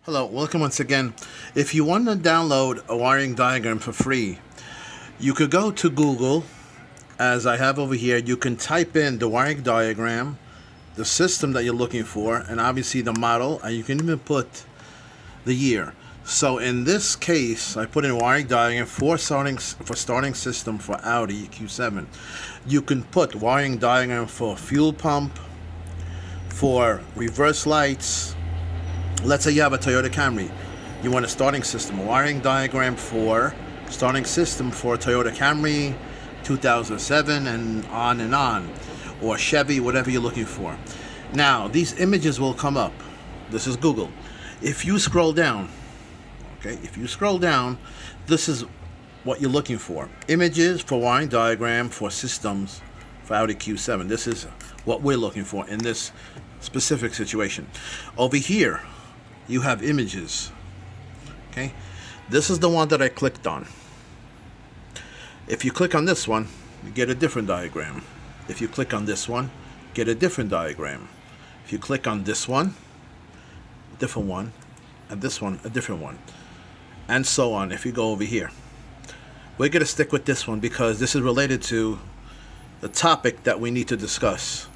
Hello, welcome once again. If you want to download a wiring diagram for free, you could go to Google, as I have over here. You can type in the wiring diagram, the system that you're looking for, and obviously the model, and you can even put the year. So in this case, I put in wiring diagram for starting system for Audi Q7. You can put wiring diagram for fuel pump, for reverse lights. Let's say you have a Toyota Camry. You want a starting system, a wiring diagram for starting system for Toyota Camry 2007 and on. Or Chevy, whatever you're looking for. Now, these images will come up. This is Google. If you scroll down, this is what you're looking for. Images for wiring diagram for systems for Audi Q7. This is what we're looking for in this specific situation. Over here, you have images. Okay, this is the one that I clicked on. If you click on this one, you get a different diagram. If you click on this one, get a different diagram. If you click on this one, different one, and this one, a different one, and so on. If you go over here, we're going to stick with this one because this is related to the topic that we need to discuss.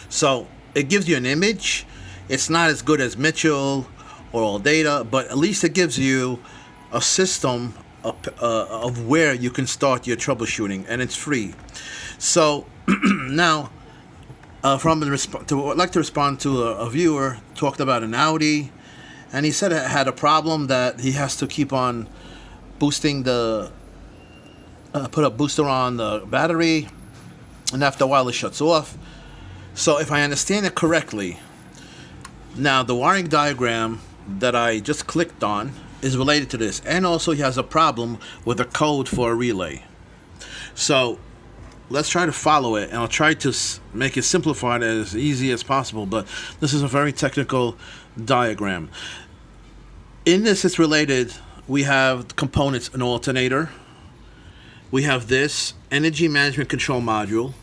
So it gives you an image. It's not as good as Mitchell or All Data, but at least it gives you a system of where you can start your troubleshooting, and it's free. So now, I'd like to respond to a viewer talked about an Audi, and he said it had a problem that he has to keep on boosting put a booster on the battery, and after a while it shuts off. So if I understand it correctly, now the wiring diagram that I just clicked on is related to this, and also he has a problem with a code for a relay. So let's try to follow it, and I'll try to make it simplified as easy as possible, but this is a very technical diagram. In this, it's related. We have components: an alternator, we have this energy management control module,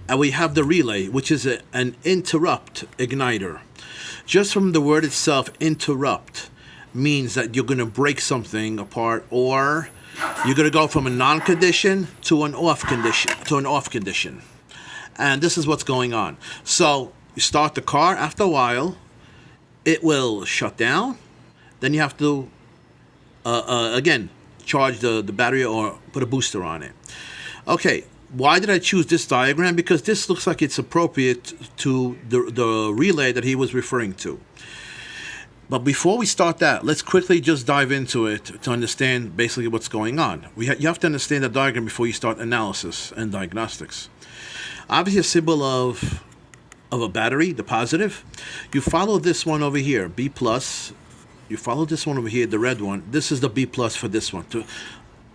and we have the relay, which is an interrupt igniter. Just from the word itself, interrupt means that you're going to break something apart, or you're going to go from a non-condition to an off condition. And this is what's going on. So you start the car. After a while, it will shut down. Then you have to, again, charge the battery or put a booster on it. Okay. Why did I choose this diagram? Because this looks like it's appropriate to the relay that he was referring to. But before we start that, let's quickly just dive into it to understand basically what's going on. You have to understand the diagram before you start analysis and diagnostics. Obviously, a symbol of a battery, the positive. You follow this one over here, B+. You follow this one over here, the red one. This is the B+ for this one.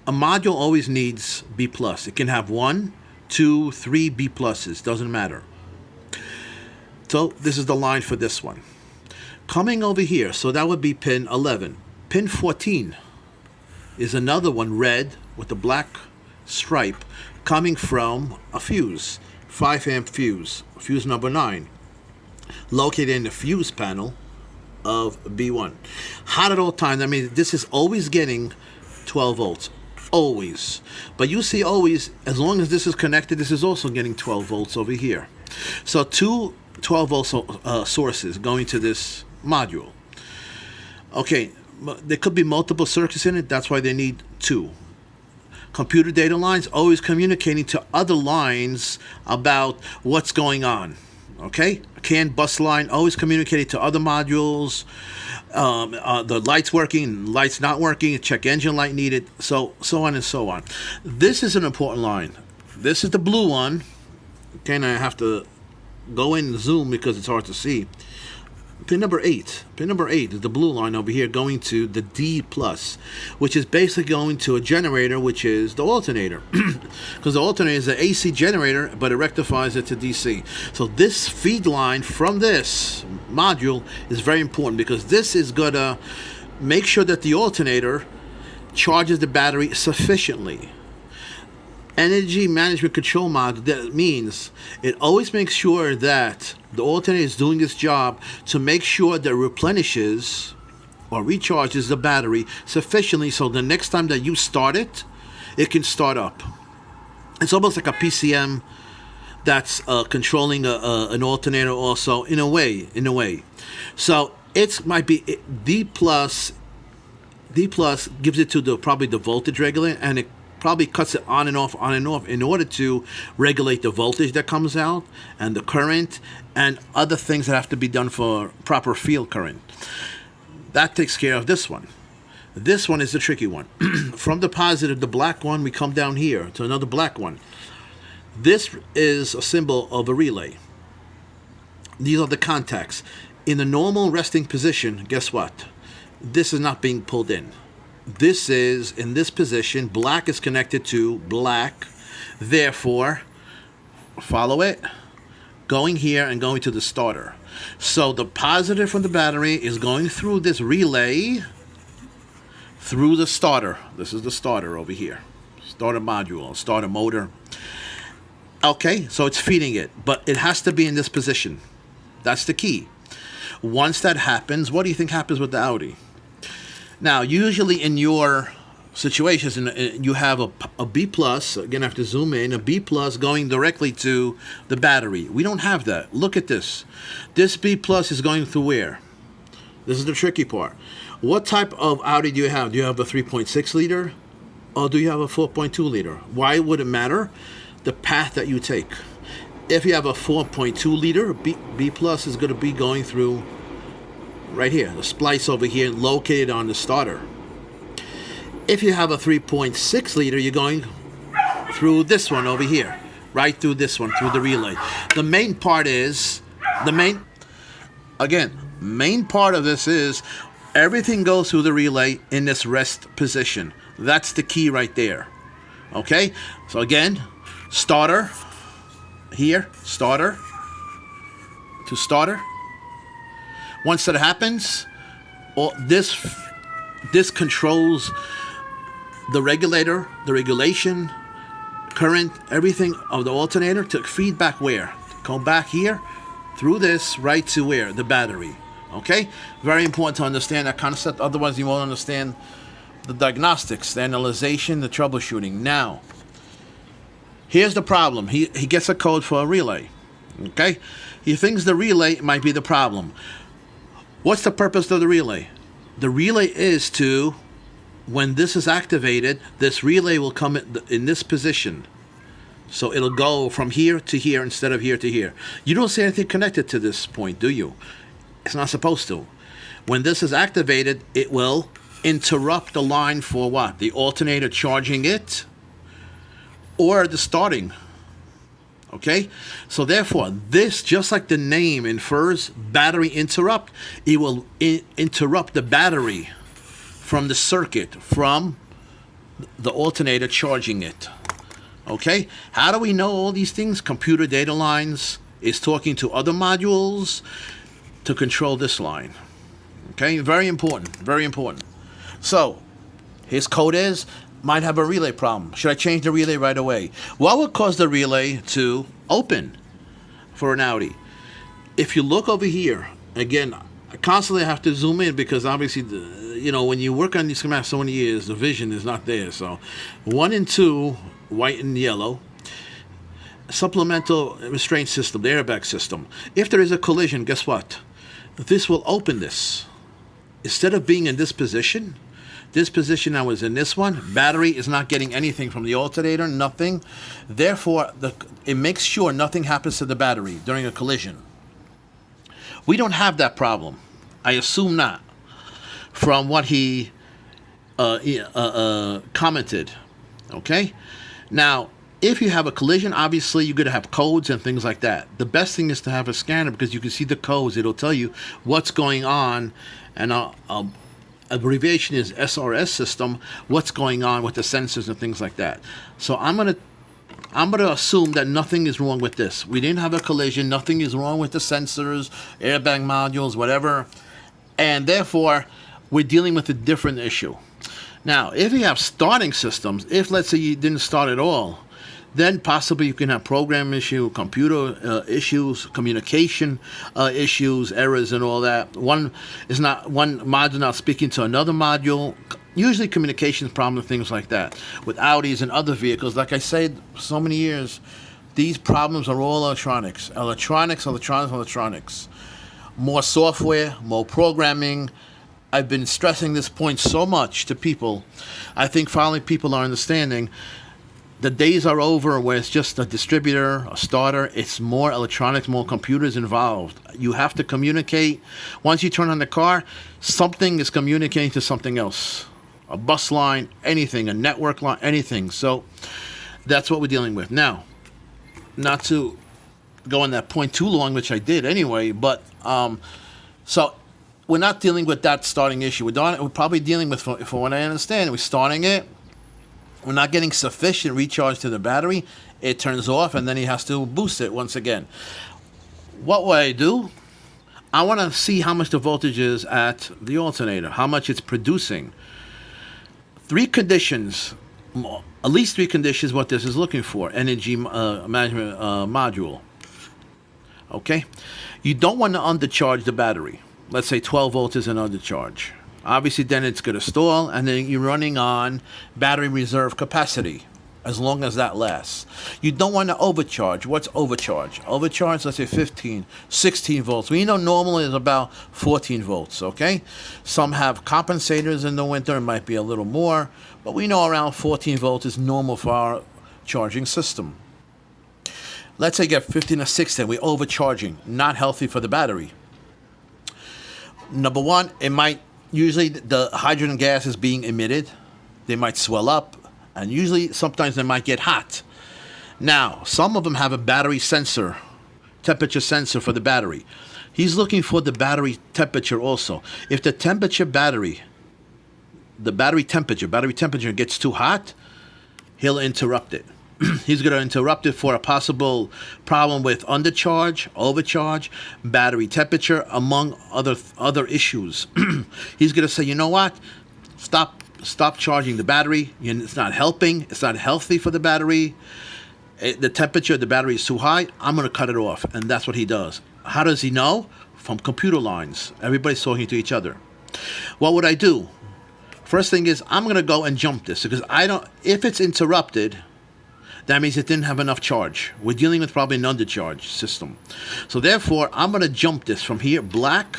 A module always needs B+. It can have 1, 2, 3 B+, doesn't matter. So this is the line for this one. Coming over here, so that would be pin 11. Pin 14 is another one, red with a black stripe, coming from a fuse, 5 amp fuse number 9, located in the fuse panel of B1. Hot at all times. I mean, this is always getting 12 volts. Always. But you see, always, as long as this is connected, this is also getting 12 volts over here. So two 12 volt sources going to this module. Okay, there could be multiple circuits in it. That's why they need 2. Computer data lines always communicating to other lines about what's going on. Okay, CAN bus line always communicating to other modules. The lights working, lights not working, check engine light needed, so on and so on. This is an important line. This is the blue one. Okay, and I have to go in and zoom because it's hard to see. Pin number 8. Pin number 8 is the blue line over here going to the D+, which is basically going to a generator, which is the alternator. Because the alternator is an AC generator, but it rectifies it to DC. So this feed line from this module is very important because this is going to make sure that the alternator charges the battery sufficiently. energy management control module, that means it always makes sure that the alternator is doing its job to make sure that it replenishes or recharges the battery sufficiently so the next time that you start it, it can start up. It's almost like a PCM that's controlling an alternator also in a way. So it might be D plus gives it to probably the voltage regulator, and it probably cuts it on and off in order to regulate the voltage that comes out and the current and other things that have to be done for proper field current. That takes care of this one. This one is the tricky one. From the positive, the black one, we come down here to another black one. This is a symbol of a relay. These are the contacts. In the normal resting position, guess what? This is not being pulled in. This is in this position. Black is connected to black. Therefore, follow it. Going here and going to the starter. So the positive from the battery is going through this relay through the starter. This is the starter over here. Starter module, starter motor. Okay, so it's feeding it, but it has to be in this position. That's the key. Once that happens, what do you think happens with the Audi? Now, usually in your situations, you have a B plus, again I have to zoom in, a B plus going directly to the battery. We don't have that. Look at this. This B plus is going through where? This is the tricky part. What type of Audi do you have? Do you have a 3.6 liter or do you have a 4.2 liter? Why would it matter? The path that you take. If you have a 4.2 liter, B plus is going to be going through right here, the splice over here located on the starter. If you have a 3.6 liter, you're going through this one over here, right through this one, through the relay. The main part is, main part of this is everything goes through the relay in this rest position. That's the key right there. Okay, so again, starter here, starter to starter. Once that happens, this controls the regulator, the regulation, current, everything of the alternator to feed back where? Come back here, through this, right to where? The battery. Okay? Very important to understand that concept, otherwise you won't understand the diagnostics, the analyzation, the troubleshooting. Now, here's the problem. He gets a code for a relay. Okay? He thinks the relay might be the problem. What's the purpose of the relay? The relay is to, when this is activated, this relay will come in this position. So it'll go from here to here instead of here to here. You don't see anything connected to this point, do you? It's not supposed to. When this is activated, it will interrupt the line for what? The alternator charging it or the starting. Okay, so therefore, this, just like the name infers, battery interrupt, it will interrupt the battery from the circuit, from the alternator charging it. Okay, how do we know all these things? Computer data lines is talking to other modules to control this line. Okay, very important, very important. So, his code is, might have a relay problem. Should I change the relay right away? What would cause the relay to open for an Audi? If you look over here, again, I constantly have to zoom in because obviously, when you work on these schematics so many years, the vision is not there. So 1 and 2, white and yellow, supplemental restraint system, the airbag system. If there is a collision, guess what? This will open this. Instead of being in this position now is in this one. Battery is not getting anything from the alternator, nothing. Therefore, it makes sure nothing happens to the battery during a collision. We don't have that problem. I assume not. From what he commented. Okay? Now, if you have a collision, obviously you're going to have codes and things like that. The best thing is to have a scanner because you can see the codes. It'll tell you what's going on, and abbreviation is SRS system, what's going on with the sensors and things like that. So I'm gonna assume that nothing is wrong with this. We didn't have a collision, nothing is wrong with the sensors, airbag modules, whatever, and therefore we're dealing with a different issue. Now, if you have starting systems, if let's say you didn't start at all, Then possibly you can have program issue, computer issues, communication issues, errors, and all that. One module not speaking to another module. Usually communications problem, things like that. With Audis and other vehicles, like I said, so many years, these problems are all electronics. Electronics. More software, more programming. I've been stressing this point so much to people. I think finally people are understanding. The days are over where it's just a distributor, a starter. It's more electronics, more computers involved. You have to communicate. Once you turn on the car, something is communicating to something else. A bus line, anything, a network line, anything. So that's what we're dealing with. Now, not to go on that point too long, which I did anyway, but so we're not dealing with that starting issue. We're probably dealing with, from what I understand, we're starting it. We're not getting sufficient recharge to the battery. It turns off, and then he has to boost it once again. What will I do? I want to see how much the voltage is at the alternator, how much it's producing. Three conditions, at least three conditions, what this is looking for. Energy management module. Okay? You don't want to undercharge the battery. Let's say 12 volts is an undercharge. Obviously, then it's going to stall, and then you're running on battery reserve capacity, as long as that lasts. You don't want to overcharge. What's overcharge? Overcharge, let's say 15, 16 volts. We know normal is about 14 volts, okay? Some have compensators in the winter. It might be a little more, but we know around 14 volts is normal for our charging system. Let's say you get 15 or 16, we're overcharging. Not healthy for the battery. Number one, usually the hydrogen gas is being emitted. They might swell up, and sometimes they might get hot. Now, some of them have a battery sensor, temperature sensor for the battery. He's looking for the battery temperature also. If the battery temperature gets too hot, he'll interrupt it. He's going to interrupt it for a possible problem with undercharge, overcharge, battery temperature, among other issues. He's going to say, you know what? Stop charging the battery. It's not helping. It's not healthy for the battery. The temperature of the battery is too high. I'm going to cut it off. And that's what he does. How does he know? From computer lines. Everybody's talking to each other. What would I do? First thing is, I'm going to go and jump this, because if it's interrupted, that means it didn't have enough charge. We're dealing with probably an undercharged system. So therefore, I'm going to jump this from here, black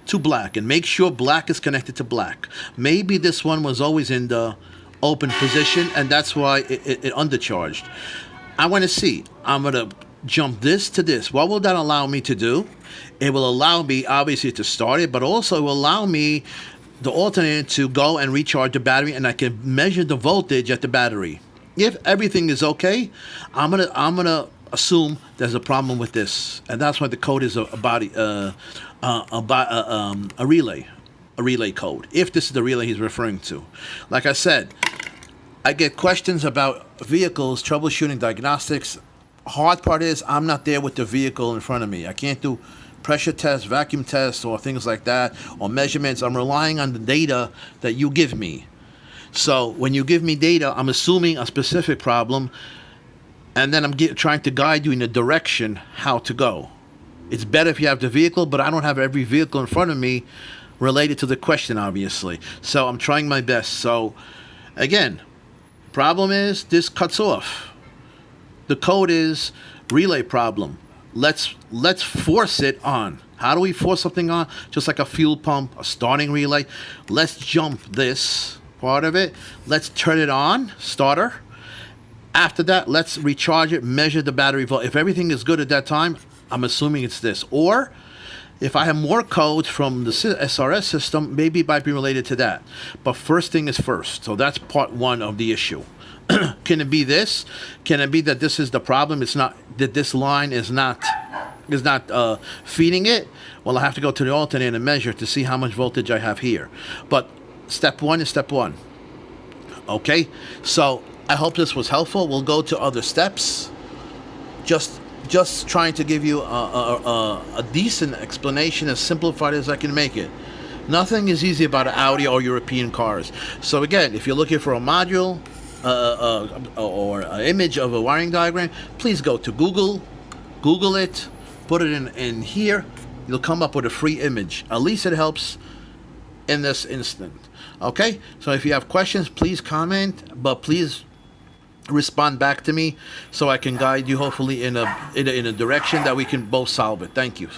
to black, and make sure black is connected to black. Maybe this one was always in the open position, and that's why it undercharged. I want to see. I'm going to jump this to this. What will that allow me to do? It will allow me, obviously, to start it, but also it will allow me, the alternator, to go and recharge the battery, and I can measure the voltage at the battery. If everything is okay, I'm gonna assume there's a problem with this, and that's why the code is a relay code. If this is the relay he's referring to, like I said, I get questions about vehicles, troubleshooting, diagnostics. Hard part is I'm not there with the vehicle in front of me. I can't do pressure tests, vacuum tests, or things like that, or measurements. I'm relying on the data that you give me. So when you give me data, I'm assuming a specific problem, and then I'm trying to guide you in a direction how to go. It's better if you have the vehicle, but I don't have every vehicle in front of me related to the question, obviously. So I'm trying my best. So again, problem is this cuts off. The code is relay problem. Let's force it on. How do we force something on? Just like a fuel pump, a starting relay. Let's jump this part of it. Let's turn it on, starter. After that, let's recharge it, measure the battery volt. If everything is good at that time, I'm assuming it's this. Or if I have more code from the SRS system, maybe it might be related to that. But first thing is first. So that's part one of the issue. Can it be this? Can it be that this is the problem? It's not that this line is not feeding it. Well, I have to go to the alternator and measure to see how much voltage I have here. But step one is step one. Okay, so I hope this was helpful. We'll go to other steps. Just trying to give you a decent explanation, as simplified as I can make it. Nothing is easy about Audi or European cars. So again, if you're looking for a module, or an image of a wiring diagram, please go to Google it, put it in here. You'll come up with a free image. At least it helps in this instant. Okay, so if you have questions, please comment, but please respond back to me so I can guide you hopefully in a direction that we can both solve it. Thank you.